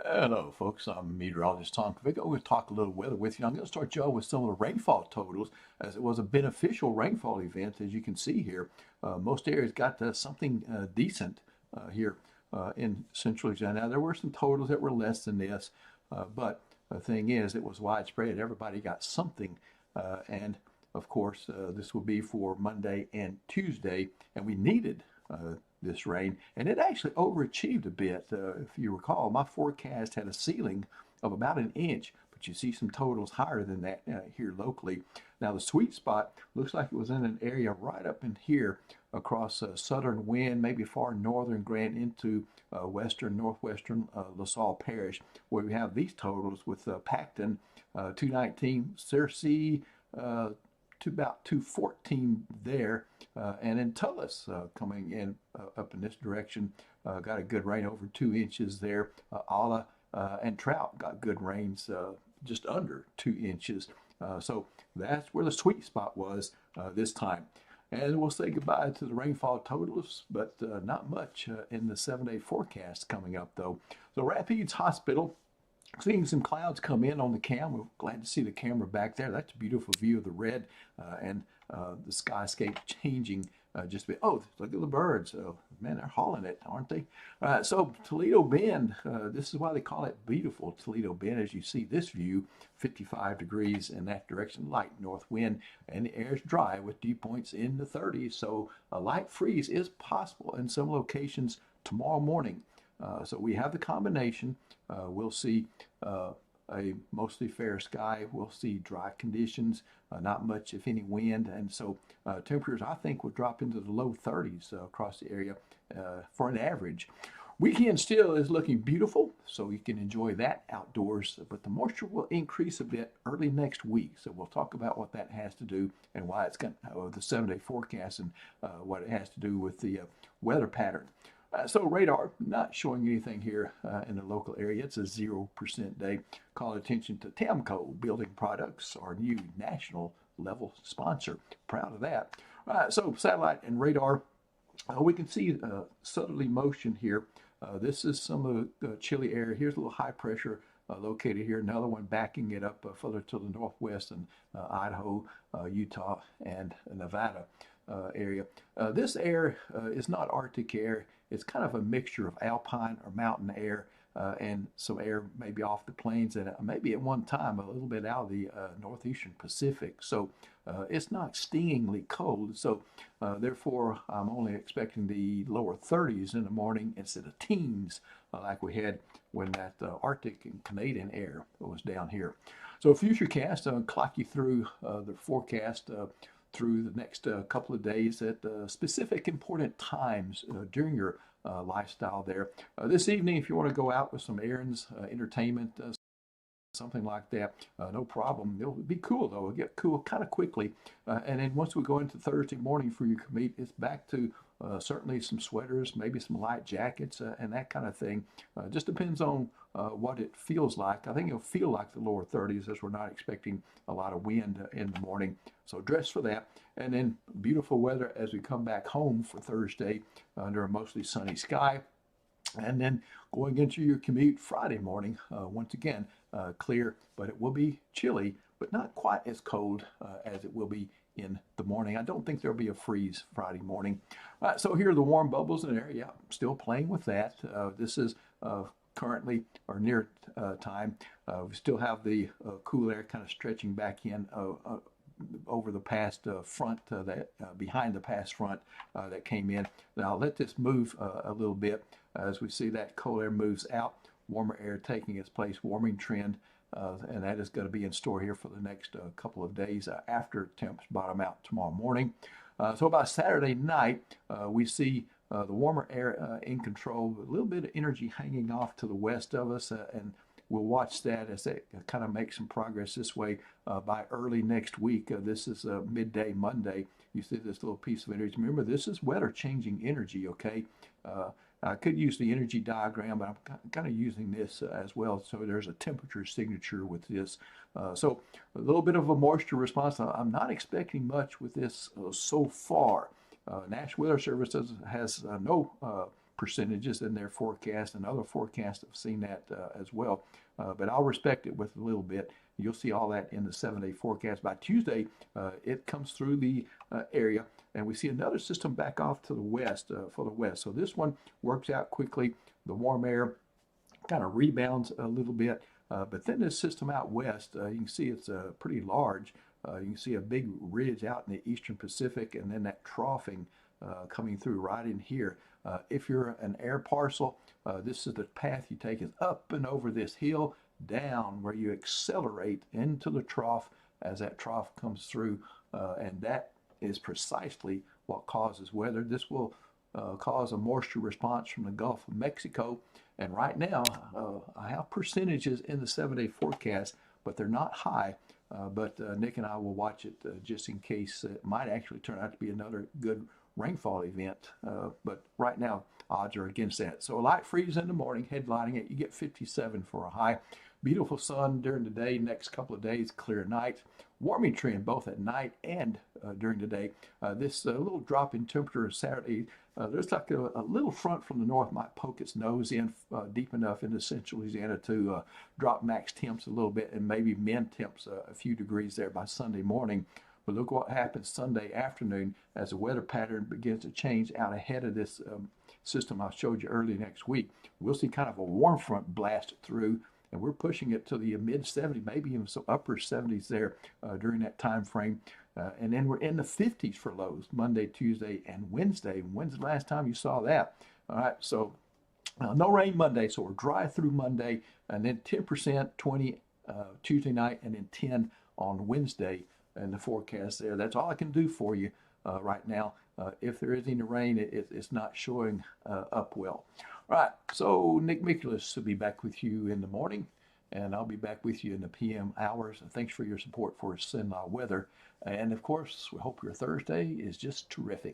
Hello, folks. I'm meteorologist Tom Kvick. I'm going to talk a little weather with you. I'm going to start you off with some of the rainfall totals, as it was a beneficial rainfall event, as you can see here. Most areas got something decent here in central Louisiana. Now, there were some totals that were less than this, but the thing is, it was widespread. Everybody got something, and of course, this will be for Monday and Tuesday, and we needed this rain, and it actually overachieved a bit. If you recall, my forecast had a ceiling of about an inch, but you see some totals higher than that here locally. Now the sweet spot looks like it was in an area right up in here across southern wind, maybe far northern Grant into western, northwestern LaSalle Parish, where we have these totals with Pacton 219, Searcy to about 214 there. And then Tullis coming in up in this direction got a good rain over 2 inches there. Alla and Trout got good rains just under 2 inches. So that's where the sweet spot was this time. And we'll say goodbye to the rainfall totals, but not much in the 7-day forecast coming up, though. So Rapides Hospital, seeing some clouds come in on the cam. We're glad to see the camera back there. That's a beautiful view of the red and the skyscape changing just a bit. Oh, look at the birds. Oh, man, they're hauling it, aren't they? So Toledo Bend, this is why they call it beautiful Toledo Bend. As you see this view, 55 degrees in that direction, light north wind, and the air is dry with dew points in the 30s. So a light freeze is possible in some locations tomorrow morning. So we have the combination. We'll see a mostly fair sky. We'll see dry conditions, not much, if any, wind. And so temperatures, I think, will drop into the low 30s across the area for an average. Weekend still is looking beautiful, so you can enjoy that outdoors, but the moisture will increase a bit early next week. So we'll talk about what that has to do and why it's got the 7-day forecast and what it has to do with the weather pattern. So radar, not showing anything here in the local area. It's a 0% day. Call attention to Tamco Building Products, our new national level sponsor. Proud of that. So satellite and radar, we can see southerly motion here. This is some of the chilly air. Here's a little high pressure located here. Another one backing it up further to the northwest in Idaho, Utah, and Nevada area. This air is not Arctic air. It's kind of a mixture of alpine or mountain air and some air maybe off the plains and maybe at one time a little bit out of the northeastern Pacific. So it's not stingingly cold. So therefore, I'm only expecting the lower 30s in the morning instead of teens like we had when that Arctic and Canadian air was down here. So futurecast, I'll clock you through the forecast through the next couple of days at specific important times during your lifestyle there. This evening, if you want to go out with some errands, entertainment, something like that, no problem. It'll be cool though. It'll get cool kind of quickly. And then once we go into Thursday morning for your commute, it's back to certainly some sweaters, maybe some light jackets and that kind of thing. Just depends on what it feels like. I think it'll feel like the lower 30s as we're not expecting a lot of wind in the morning. So dress for that. And then beautiful weather as we come back home for Thursday under a mostly sunny sky. And then going into your commute Friday morning, once again, clear, but it will be chilly, but not quite as cold as it will be in the morning. I don't think there'll be a freeze Friday morning. So here are the warm bubbles in the area. I'm still playing with that. This is currently or near time. We still have the cool air kind of stretching back in over the past front that behind the past front that came in. Now let this move a little bit as we see that cold air moves out, warmer air taking its place, warming trend, and that is going to be in store here for the next couple of days after temps bottom out tomorrow morning. So about Saturday night, we see the warmer air in control, a little bit of energy hanging off to the west of us, and we'll watch that as they kind of make some progress this way by early next week. This is midday Monday. You see this little piece of energy. Remember, this is weather changing energy, okay? I could use the energy diagram, but I'm kind of using this as well. So there's a temperature signature with this. So a little bit of a moisture response. I'm not expecting much with this so far. National Weather Service has no percentages in their forecast, and other forecasts have seen that as well. But I'll respect it with a little bit. You'll see all that in the 7-day forecast. By Tuesday, it comes through the area, and we see another system back off to the west for the west. So this one works out quickly. The warm air kind of rebounds a little bit, but then this system out west, you can see it's pretty large. You can see a big ridge out in the eastern Pacific, and then that troughing coming through right in here. If you're an air parcel, this is the path you take, is up and over this hill, down where you accelerate into the trough as that trough comes through, and that is precisely what causes weather. This will cause a moisture response from the Gulf of Mexico, and right now I have percentages in the 7-day forecast, but they're not high. But Nick and I will watch it just in case it might actually turn out to be another good rainfall event. But right now, odds are against that. So a light freeze in the morning, headlining it. You get 57 for a high. Beautiful sun during the day. Next couple of days, clear night. Warming trend both at night and during the day. This little drop in temperature Saturday, there's like a little front from the north might poke its nose in deep enough into central Louisiana to drop max temps a little bit, and maybe min temps a few degrees there by Sunday morning. But look what happens Sunday afternoon as the weather pattern begins to change out ahead of this system I showed you early next week. We'll see kind of a warm front blast through, and we're pushing it to the mid 70s, maybe even some upper 70s there during that time frame. And then we're in the 50s for lows Monday, Tuesday, and Wednesday. When's the last time you saw that? All right, so no rain Monday, so we're dry through Monday, and then 10%, 20 Tuesday night, and then 10 on Wednesday in the forecast there. That's all I can do for you right now. If there is any rain, it's not showing up well. All right, so Nick Mikulas will be back with you in the morning, and I'll be back with you in the PM hours. And thanks for your support for SINLAW Weather. And of course, we hope your Thursday is just terrific.